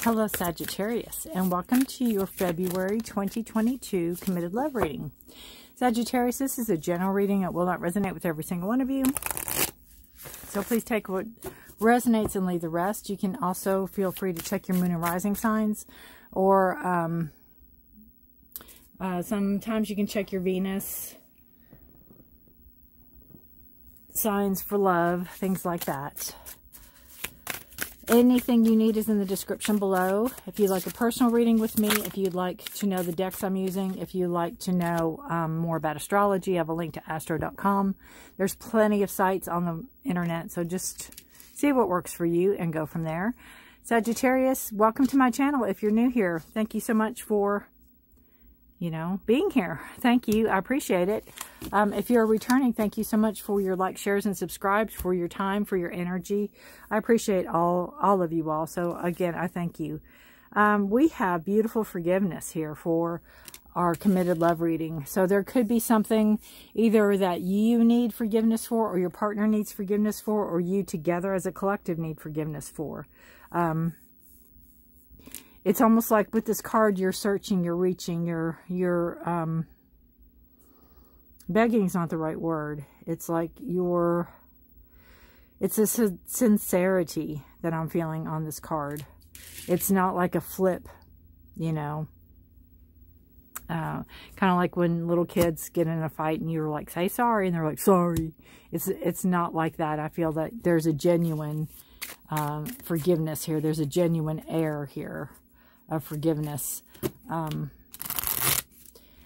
Hello Sagittarius, and welcome to your February 2022 Committed Love reading. Sagittarius, this is a general reading. It will not resonate with every single one of you. So please take what resonates and leave the rest. You can also feel free to check your moon and rising signs, or sometimes you can check your Venus signs for love, things like that. Anything you need is in the description below. If you'd like a personal reading with me, if you'd like to know the decks I'm using, if you'd like to know more about astrology, I have a link to astro.com. There's plenty of sites on the internet, so just see what works for you and go from there. Sagittarius, welcome to my channel. If you're new here, thank you so much for, being here. Thank you. I appreciate it. If you're returning, thank you so much for your likes, shares, and subscribes, for your time, for your energy. I appreciate all of you all. So again, I thank you. We have beautiful forgiveness here for our committed love reading. So there could be something either that you need forgiveness for, or your partner needs forgiveness for, or you together as a collective need forgiveness for. It's almost like with this card, you're searching, you're reaching, you're begging is not the right word. It's like it's a sincerity that I'm feeling on this card. It's not like a flip, kind of like when little kids get in a fight and you're like, say sorry, and they're like, sorry. It's not like that. I feel that there's a genuine forgiveness here. There's a genuine air here of forgiveness. And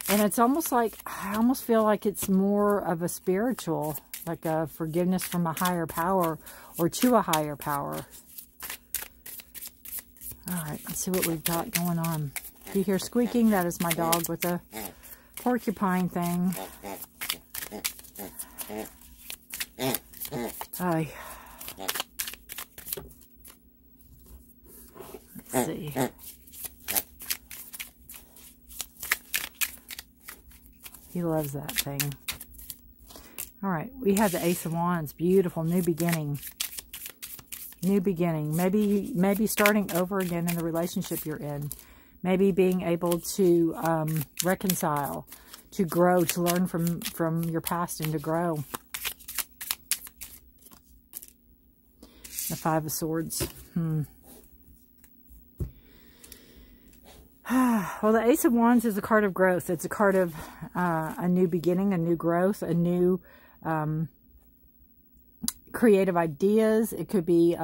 it's almost like, I almost feel like it's more of a spiritual, like a forgiveness from a higher power or to a higher power. All right, let's see what we've got going on. If you hear squeaking, that is my dog with a porcupine thing. Hi. Let's see. He loves that thing. All right, we have the Ace of Wands. Beautiful, new beginning. New beginning. Maybe starting over again in the relationship you're in. Maybe being able to reconcile, to grow, to learn from your past and to grow. The Five of Swords. Well, the Ace of Wands is a card of growth. It's a card of a new beginning, a new growth, a new creative ideas. It could be,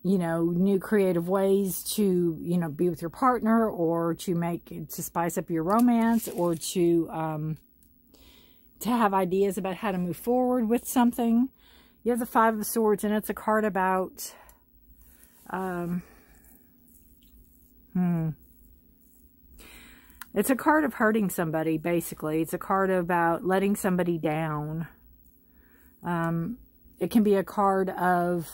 new creative ways to, be with your partner, or to spice up your romance, or to have ideas about how to move forward with something. You have the Five of Swords, and it's a card about, it's a card of hurting somebody, basically. It's a card about letting somebody down. It can be a card of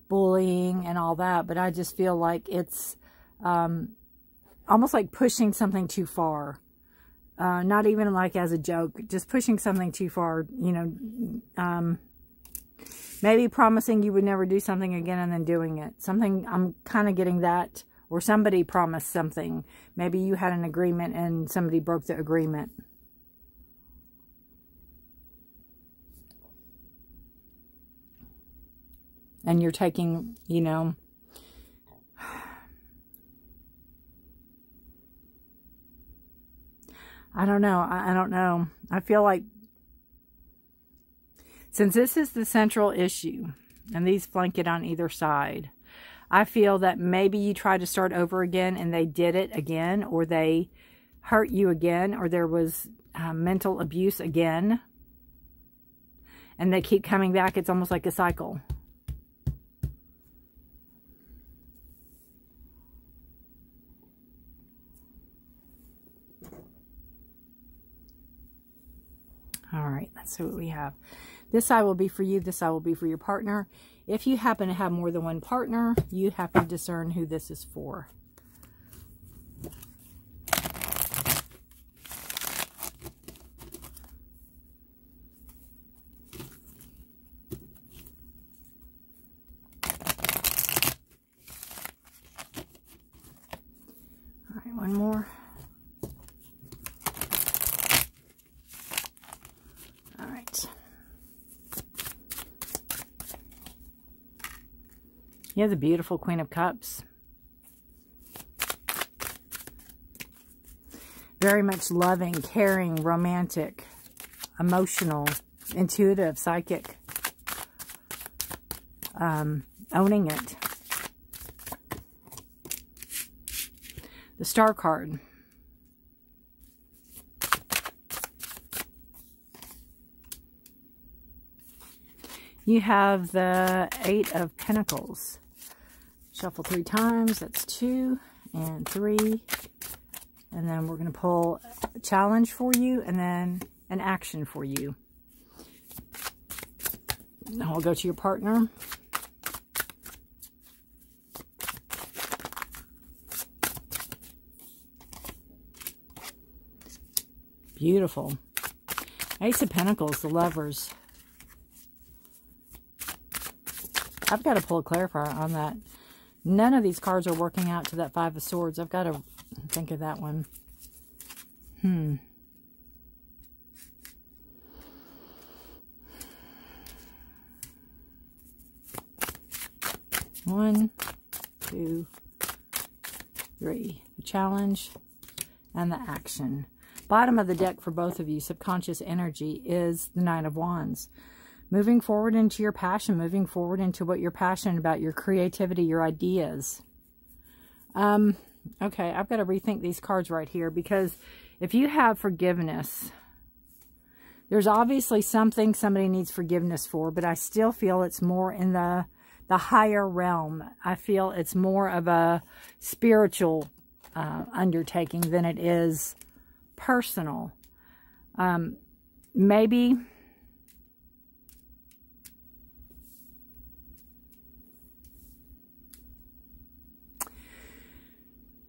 bullying and all that, but I just feel like it's almost like pushing something too far. Not even like as a joke, just pushing something too far, maybe promising you would never do something again and then doing it. Something, I'm kind of getting that. Or somebody promised something. Maybe you had an agreement and somebody broke the agreement. And you're taking, I don't know. I don't know. I feel like since this is the central issue and these flank it on either side, I feel that maybe you try to start over again and they did it again, or they hurt you again, or there was mental abuse again, and they keep coming back. It's almost like a cycle. All right, let's see what we have. This side will be for you. This side will be for your partner. If you happen to have more than one partner, you have to discern who this is for. You have the beautiful Queen of Cups. Very much loving, caring, romantic, emotional, intuitive, psychic. Owning it. The Star card. You have the 8 of Pentacles. Shuffle 3 times. That's 2 and 3. And then we're going to pull a challenge for you and then an action for you. Now we'll go to your partner. Beautiful. Ace of Pentacles, the Lovers. I've got to pull a clarifier on that. None of these cards are working out to that 5 of Swords. I've got to think of that one. 1, 2, 3. The challenge and the action. Bottom of the deck for both of you, subconscious energy, is the Nine of Wands. Moving forward into your passion, moving forward into what you're passionate about, your creativity, your ideas. Okay, I've got to rethink these cards right here, because if you have forgiveness, there's obviously something somebody needs forgiveness for, but I still feel it's more in the higher realm. I feel it's more of a spiritual undertaking than it is personal. Maybe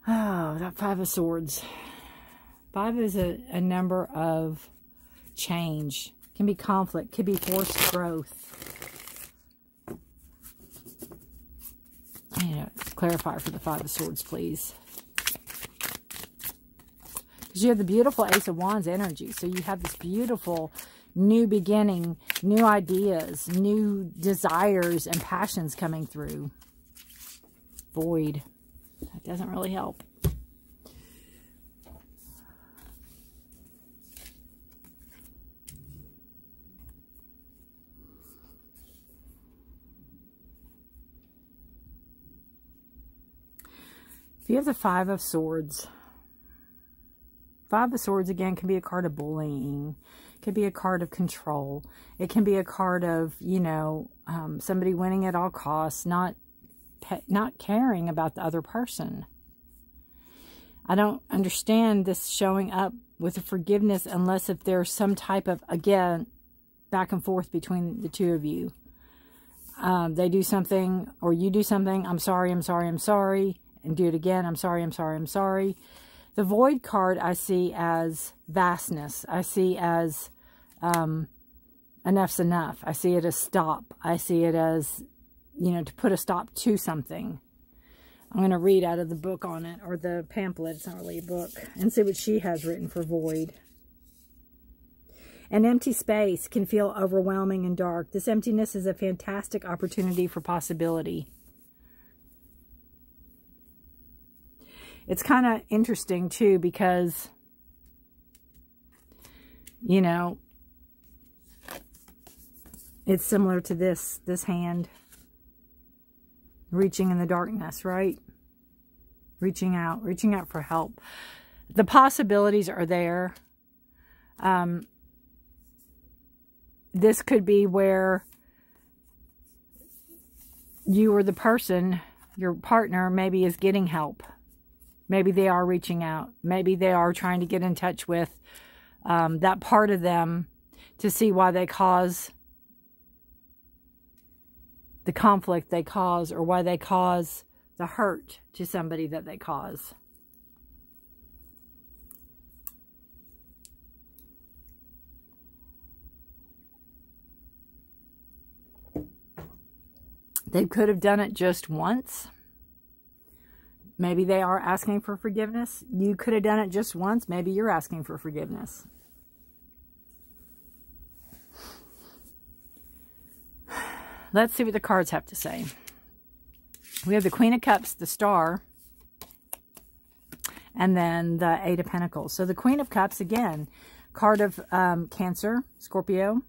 that 5 of Swords. 5 is a number of change. Can be conflict, could be forced growth. I need a clarifier for the 5 of Swords, please. Because you have the beautiful Ace of Wands energy. So you have this beautiful new beginning, new ideas, new desires and passions coming through. Void. That doesn't really help. If you have the 5 of Swords, 5 of Swords, again, can be a card of bullying. It can be a card of control. It can be a card of, you know, somebody winning at all costs, not caring about the other person. I don't understand this showing up with a forgiveness unless if there's some type of, again, back and forth between the two of you. They do something or you do something. I'm sorry, I'm sorry, I'm sorry. And do it again. I'm sorry, I'm sorry, I'm sorry. The Void card I see as vastness. I see as enough's enough. I see it as stop. I see it as, you know, to put a stop to something. I'm going to read out of the book on it, or the pamphlet. It's not really a book. And see what she has written for Void. An empty space can feel overwhelming and dark. This emptiness is a fantastic opportunity for possibility. It's kind of interesting, too, because, you know, it's similar to this hand. Reaching in the darkness, right? Reaching out for help. The possibilities are there. This could be where you or the person, your partner, maybe is getting help. Maybe they are reaching out. Maybe they are trying to get in touch with that part of them to see why they cause the conflict they cause, or why they cause the hurt to somebody that they cause. They could have done it just once. Maybe they are asking for forgiveness. You could have done it just once. Maybe you're asking for forgiveness. Let's see what the cards have to say. We have the Queen of Cups, the Star, and then the Eight of Pentacles. So the Queen of Cups, again, card of Cancer, Scorpio,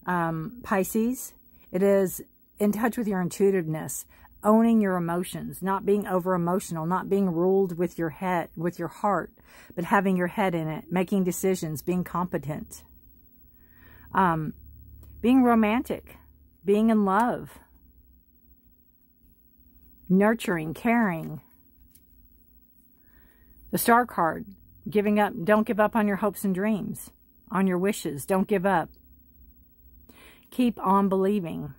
Pisces. It is in touch with your intuitiveness, owning your emotions, not being over emotional, not being ruled with your head, with your heart, but having your head in it, making decisions, being competent, being romantic, being in love, nurturing, caring. The Star card, giving up. Don't give up on your hopes and dreams, on your wishes. Don't give up. Keep on believing.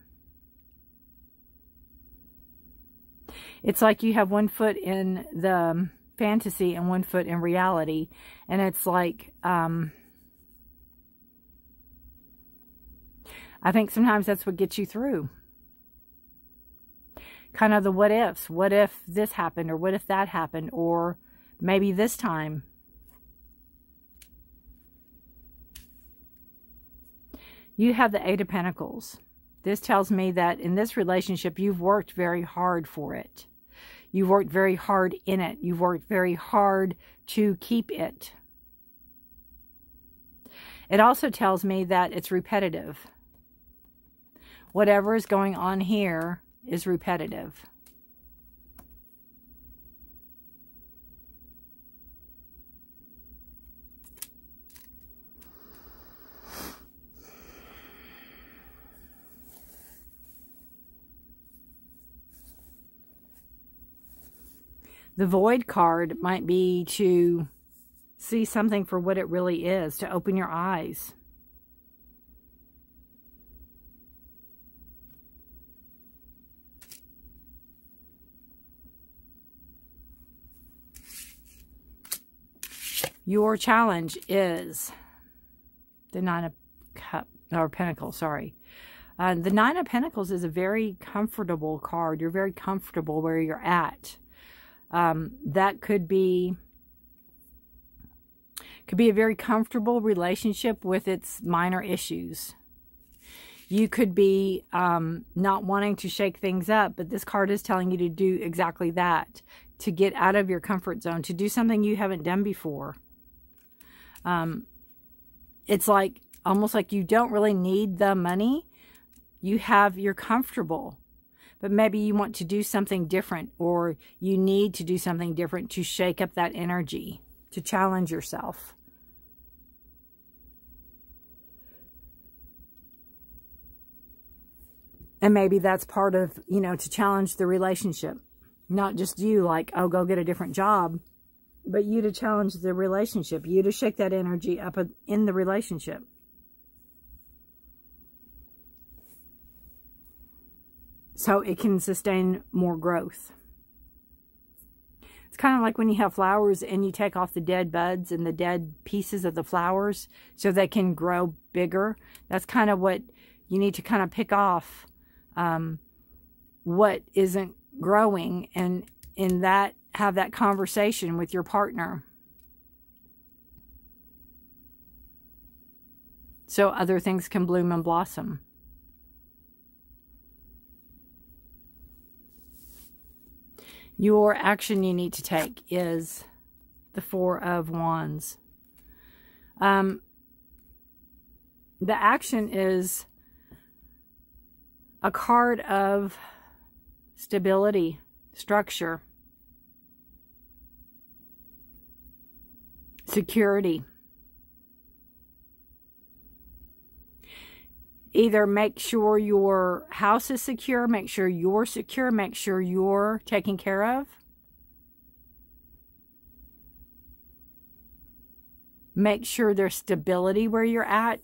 It's like you have one foot in the fantasy and one foot in reality. And it's like, I think sometimes that's what gets you through. Kind of the what ifs. What if this happened? Or what if that happened? Or maybe this time. You have the Eight of Pentacles. This tells me that in this relationship, you've worked very hard for it. You've worked very hard in it. You've worked very hard to keep it. It also tells me that it's repetitive. Whatever is going on here is repetitive. The Void card might be to see something for what it really is, to open your eyes. Your challenge is the Nine of Pentacles, sorry. The Nine of Pentacles is a very comfortable card. You're very comfortable where you're at. That could be a very comfortable relationship with its minor issues. You could be not wanting to shake things up, but this card is telling you to do exactly that, to get out of your comfort zone, to do something you haven't done before. It's like almost like you don't really need the money. You're comfortable. But maybe you want to do something different, or you need to do something different to shake up that energy, to challenge yourself. And maybe that's part of, to challenge the relationship. Not just you, like, oh, go get a different job, but you to challenge the relationship, you to shake that energy up in the relationship. So it can sustain more growth. It's kind of like when you have flowers and you take off the dead buds and the dead pieces of the flowers so they can grow bigger. That's kind of what you need to kind of pick off, what isn't growing, and in that, have that conversation with your partner. So other things can bloom and blossom. Your action you need to take is the Four of Wands. The action is a card of stability, structure, security. Either make sure your house is secure, make sure you're secure, make sure you're taken care of. Make sure there's stability where you're at.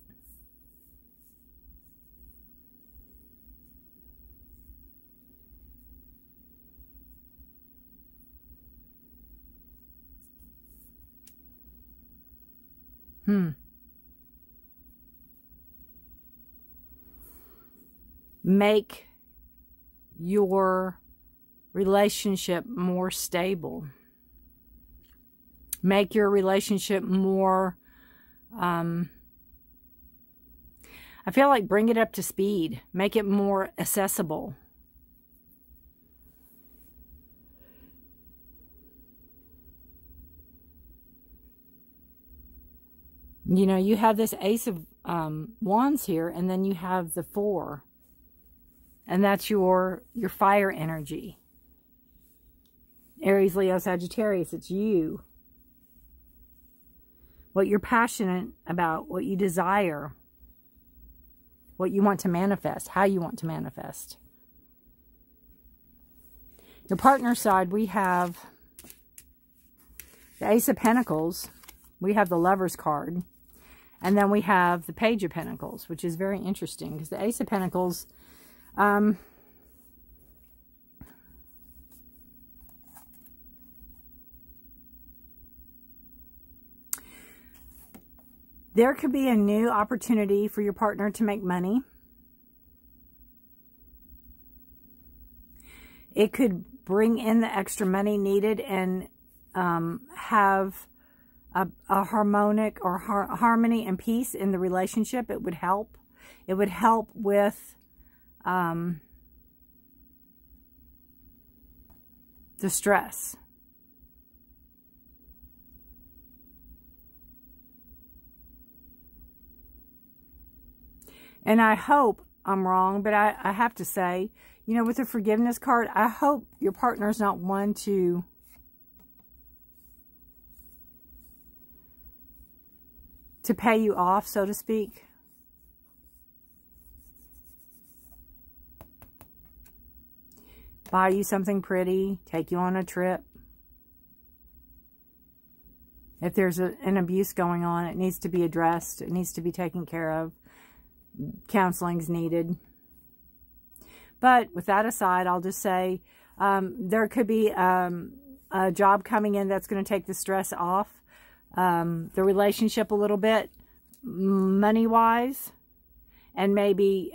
Make your relationship more stable. Make your relationship more, I feel like bring it up to speed. Make it more accessible. You know, you have this Ace of Wands here, and then you have the 4. And that's your fire energy. Aries, Leo, Sagittarius, it's you. What you're passionate about, what you desire, what you want to manifest, how you want to manifest. Your partner side, we have the Ace of Pentacles. We have the Lover's card. And then we have the Page of Pentacles, which is very interesting because the Ace of Pentacles, there could be a new opportunity for your partner to make money. It could bring in the extra money needed and have a harmonic or harmony and peace in the relationship. It would help. It would help with the stress. And I hope I'm wrong, but I have to say, you know, with the forgiveness card, I hope your partner's not one to pay you off, so to speak. Buy you something pretty, take you on a trip. If there's an abuse going on, it needs to be addressed. It needs to be taken care of. Counseling's needed. But with that aside, I'll just say there could be a job coming in that's going to take the stress off the relationship a little bit, money-wise, and maybe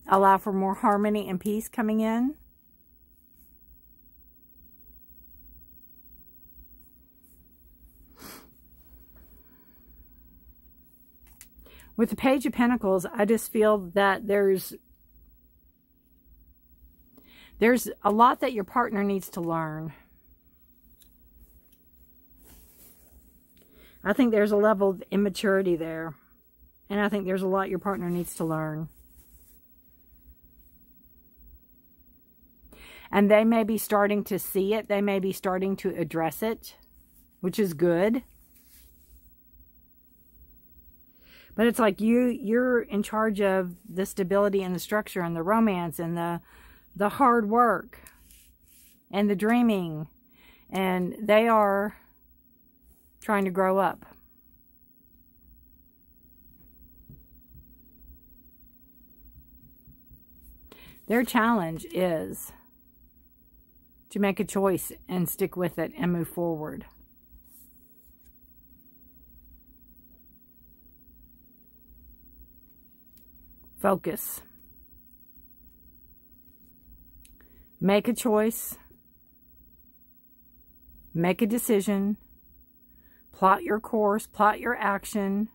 allow for more harmony and peace coming in. With the Page of Pentacles, I just feel that there's a lot that your partner needs to learn. I think there's a level of immaturity there. And I think there's a lot your partner needs to learn. And they may be starting to see it. They may be starting to address it, which is good. But it's like you're in charge of the stability and the structure and the romance and the hard work and the dreaming. And they are trying to grow up. Their challenge is to make a choice and stick with it and move forward. Focus. Make a choice. Make a decision. Plot your course. Plot your action.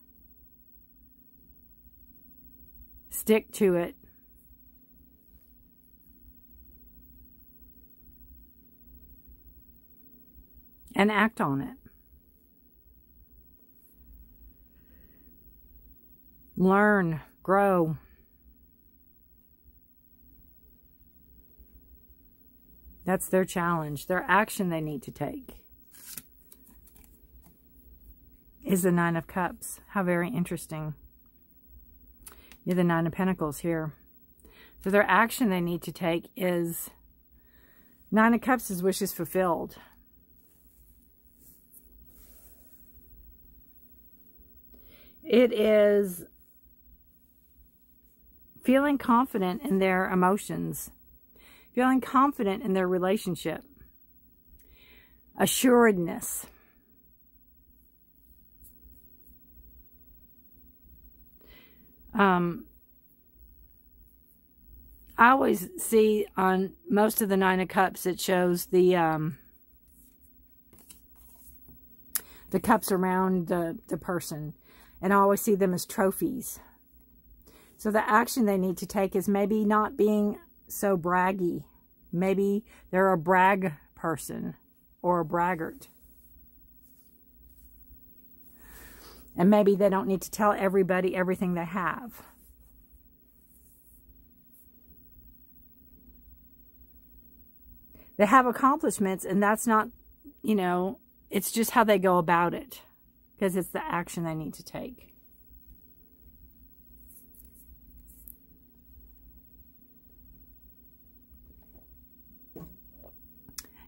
Stick to it. And act on it. Learn. Grow. That's their challenge. Their action they need to take is the Nine of Cups. How very interesting. You're the Nine of Pentacles here. So their action they need to take is Nine of Cups is wishes fulfilled. It is feeling confident in their emotions. Feeling confident in their relationship. Assuredness. I always see on most of the Nine of Cups, it shows the cups around the person. And I always see them as trophies. So the action they need to take is maybe not being so braggy. Maybe they're a brag person or a braggart. And maybe they don't need to tell everybody everything they have. They have accomplishments, and that's not, you know, it's just how they go about it. Because it's the action they need to take.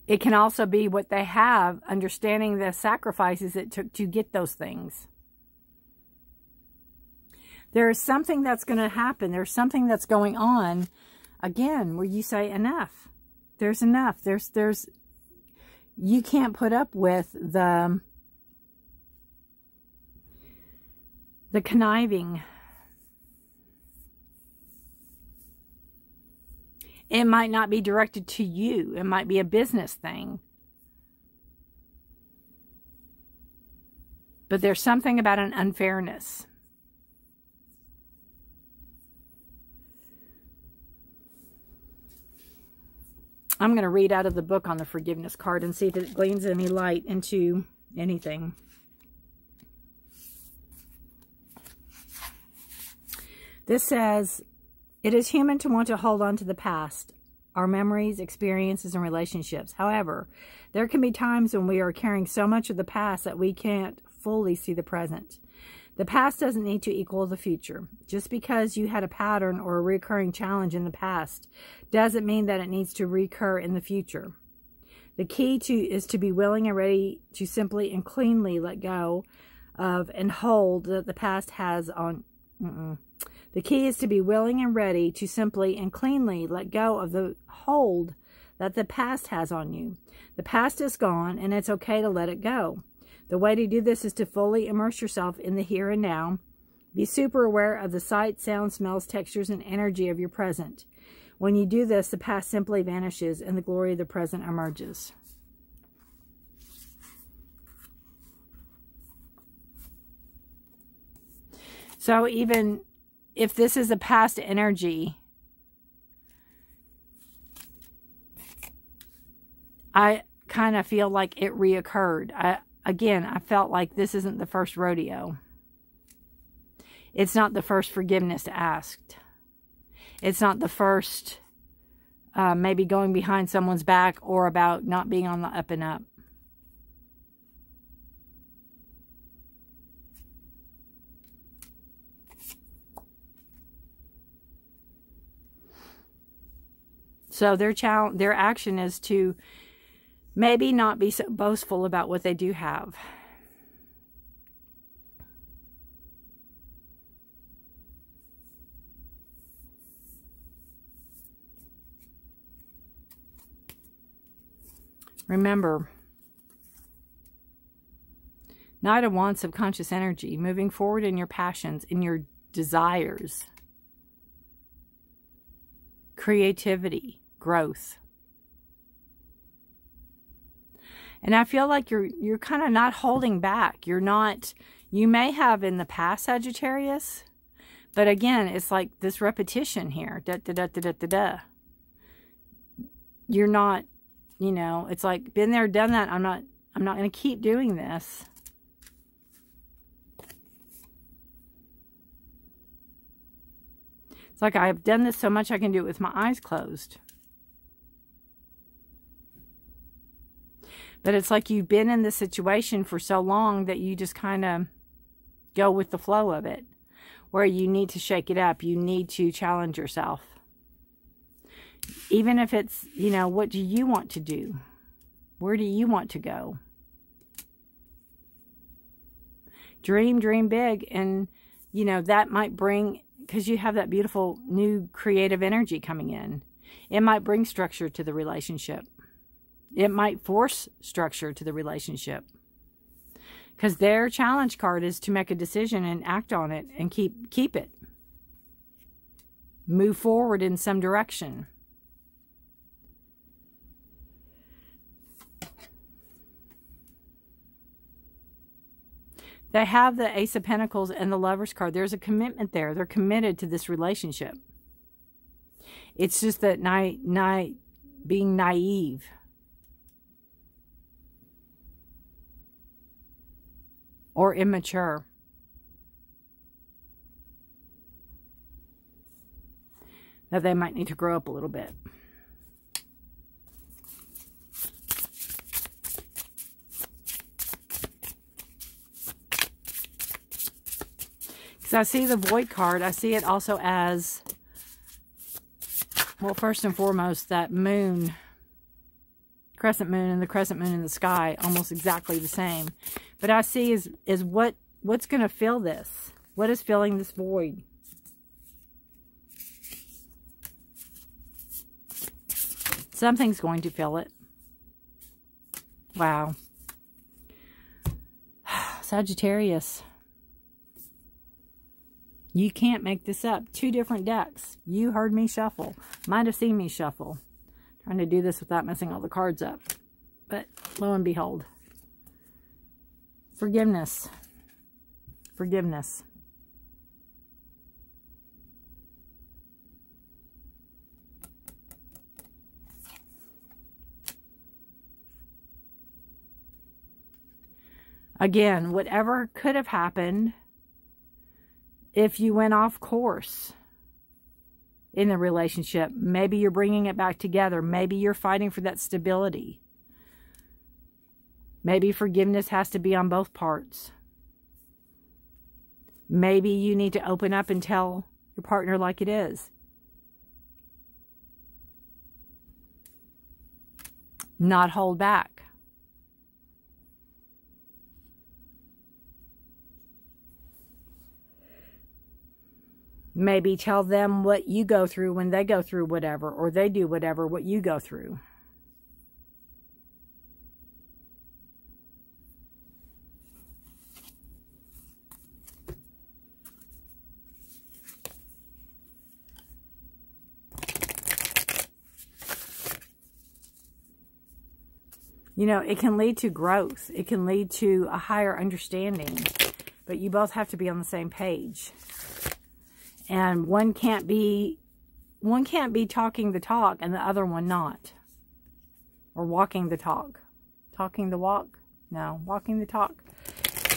It can also be what they have, understanding the sacrifices it took to get those things. There is something that's going to happen. There's something that's going on, again, where you say enough. There's enough. You can't put up with the conniving. It might not be directed to you. It might be a business thing. But there's something about an unfairness. I'm going to read out of the book on the forgiveness card and see if it gleans any light into anything. This says, it is human to want to hold on to the past, our memories, experiences, and relationships. However, there can be times when we are carrying so much of the past that we can't fully see the present. The past doesn't need to equal the future. Just because you had a pattern or a recurring challenge in the past doesn't mean that it needs to recur in the future. The key is to be willing and ready to simply and cleanly let go of and hold that the past has on... The key is to be willing and ready to simply and cleanly let go of the hold that the past has on you. The past is gone, and it's okay to let it go. The way to do this is to fully immerse yourself in the here and now. Be super aware of the sight, sound, smells, textures, and energy of your present. When you do this, the past simply vanishes and the glory of the present emerges. So even if this is a past energy, I kind of feel like it reoccurred. Again, I felt like this isn't the first rodeo. It's not the first forgiveness asked. It's not the first maybe going behind someone's back or about not being on the up and up. So their action is to maybe not be so boastful about what they do have. Remember, Knight of Wands, subconscious energy, moving forward in your passions, in your desires, creativity, growth. And I feel like you're kind of not holding back. You're not, you may have in the past, Sagittarius, but again, it's like this repetition here. Da, da, da, da, da, da, da. You're not, you know, it's like been there, done that. I'm not going to keep doing this. It's like I've done this so much I can do it with my eyes closed. But it's like you've been in this situation for so long that you just kind of go with the flow of it. Where you need to shake it up. You need to challenge yourself. Even if it's, you know, what do you want to do? Where do you want to go? Dream big. And, you know, that might bring, because you have that beautiful new creative energy coming in. It might bring structure to the relationship. It might force structure to the relationship. Because their challenge card is to make a decision and act on it and keep it. Move forward in some direction. They have the Ace of Pentacles and the Lover's card. There's a commitment there. They're committed to this relationship. It's just that being naive. Or immature. that they might need to grow up a little bit. Because I see the Void card, I see it also as, well, first and foremost, that moon, crescent moon, and the crescent moon in the sky, almost exactly the same. But I see is what's going to fill this? What is filling this void? Something's going to fill it. Wow. Sagittarius. You can't make this up. 2 different decks. You heard me shuffle. Might have seen me shuffle. Trying to do this without messing all the cards up. But lo and behold. Forgiveness. Forgiveness. Again, whatever could have happened if you went off course in the relationship. Maybe you're bringing it back together. Maybe you're fighting for that stability. Maybe forgiveness has to be on both parts. Maybe you need to open up and tell your partner like it is. Not hold back. Maybe tell them what you go through when they go through whatever, or they do whatever, what you go through. You know, it can lead to growth. It can lead to a higher understanding. But you both have to be on the same page. And one can't be talking the talk and the other one not. Or walking the talk. Talking the walk? No, walking the talk.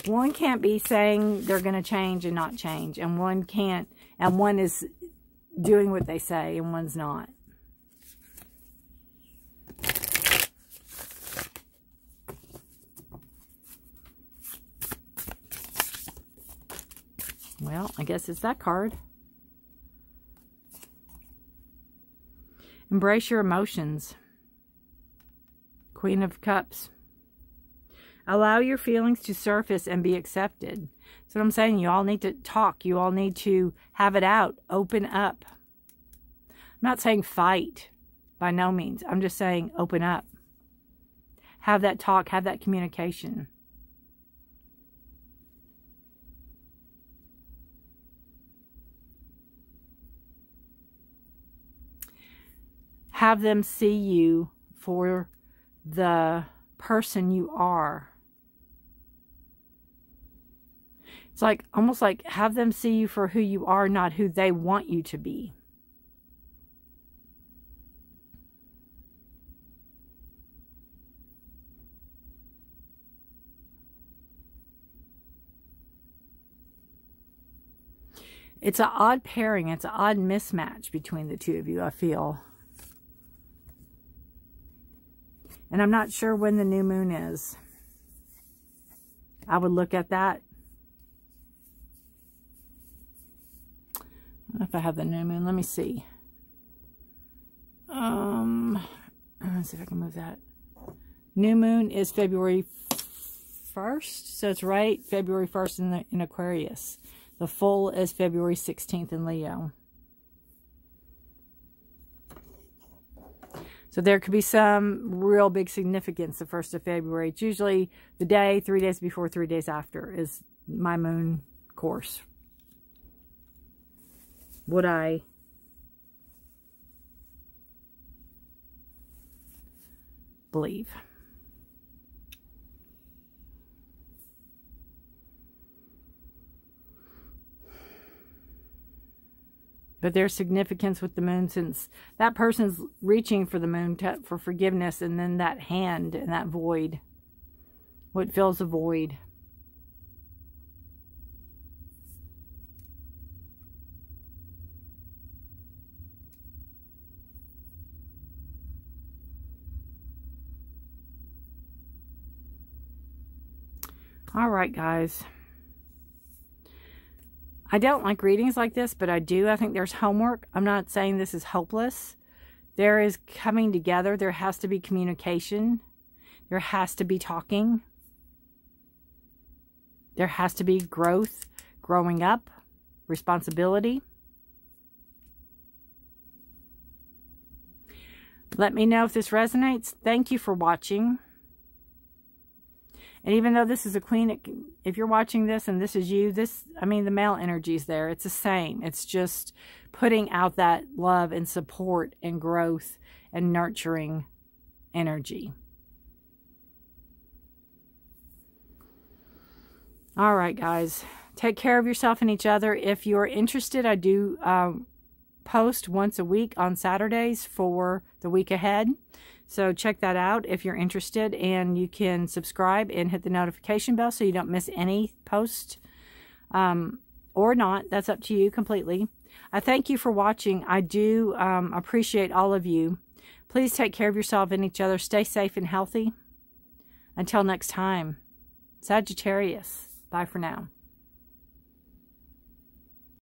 One can't be saying they're going to change and not change. And one can't, and one is doing what they say and one's not. Well, I guess it's that card. Embrace your emotions. Queen of Cups. Allow your feelings to surface and be accepted. That's what I'm saying. You all need to talk. You all need to have it out. Open up. I'm not saying fight. By no means. I'm just saying open up. Have that talk. Have that communication. Have them see you for the person you are. It's like, almost like, have them see you for who you are, not who they want you to be. It's an odd pairing. It's an odd mismatch between the two of you, I feel. And I'm not sure when the new moon is. I would look at that. I don't know if I have the new moon. Let me see. Let's see if I can move that. New moon is February 1st. So it's right February 1st in Aquarius. The full is February 16th in Leo. So there could be some real big significance the 1st of February. It's usually the day, 3 days before, 3 days after is my moon course. Would I believe? But there's significance with the moon, since that person's reaching for the moon for forgiveness, and then that hand and that void. What fills the void? All right, guys. I don't like readings like this, but I do. I think there's homework. I'm not saying this is hopeless. There is coming together. There has to be communication. There has to be talking. There has to be growth, growing up, responsibility. Let me know if this resonates. Thank you for watching. And even though this is a queen, if you're watching this and this is you, I mean, the male energy is there. It's the same. It's just putting out that love and support and growth and nurturing energy. All right, guys. Take care of yourself and each other. If you're interested, I do post once a week on Saturdays for the week ahead. So check that out if you're interested, and you can subscribe and hit the notification bell so you don't miss any post or not. That's up to you completely. I thank you for watching. I do appreciate all of you. Please take care of yourself and each other. Stay safe and healthy. Until next time, Sagittarius. Bye for now.